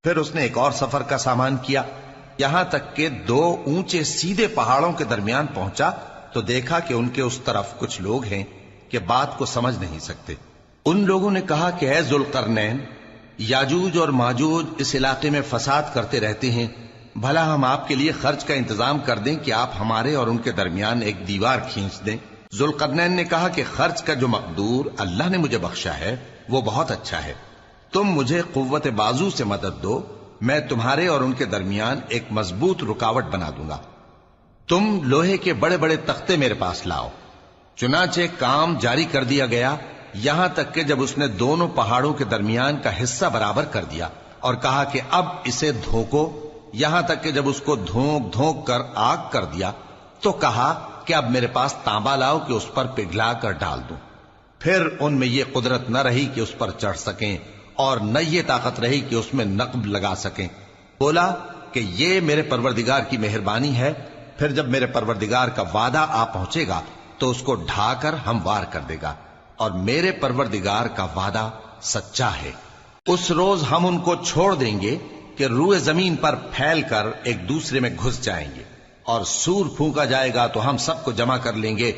پھر اس نے ایک اور سفر کا سامان کیا، یہاں تک کہ 2 اونچے سیدھے پہاڑوں کے درمیان پہنچا تو دیکھا کہ ان کے اس طرف کچھ لوگ ہیں کہ بات کو سمجھ نہیں سکتے۔ ان لوگوں نے کہا کہ اے ذوالقرنین، یاجوج اور ماجوج اس علاقے میں فساد کرتے رہتے ہیں، بھلا ہم آپ کے لیے خرچ کا انتظام کر دیں کہ آپ ہمارے اور ان کے درمیان ایک دیوار کھینچ دیں۔ ذوالقرنین نے کہا کہ خرچ کا جو مقدور اللہ نے مجھے بخشا ہے وہ بہت اچھا ہے، تم مجھے قوت بازو سے مدد دو، میں تمہارے اور ان کے درمیان ایک مضبوط رکاوٹ بنا دوں گا۔ تم لوہے کے بڑے بڑے تختے میرے پاس لاؤ۔ چنانچہ کام جاری کر دیا گیا، یہاں تک کہ جب اس نے دونوں پہاڑوں کے درمیان کا حصہ برابر کر دیا اور کہا کہ اب اسے دھوکو، یہاں تک کہ جب اس کو دھونک دھونک کر آگ کر دیا تو کہا کہ اب میرے پاس تانبا لاؤ کہ اس پر پگھلا کر ڈال دوں۔ پھر ان میں یہ قدرت نہ رہی کہ اس پر چڑھ سکیں اور نہ یہ طاقت رہی کہ اس میں نقب لگا سکیں۔ بولا کہ یہ میرے پروردگار کی مہربانی ہے، پھر جب میرے پروردگار کا وعدہ آ پہنچے گا تو اس کو ڈھا کر ہموار کر دے گا، اور میرے پروردگار کا وعدہ سچا ہے۔ اس روز ہم ان کو چھوڑ دیں گے کہ روئے زمین پر پھیل کر ایک دوسرے میں گھس جائیں گے، اور سور پھونکا جائے گا تو ہم سب کو جمع کر لیں گے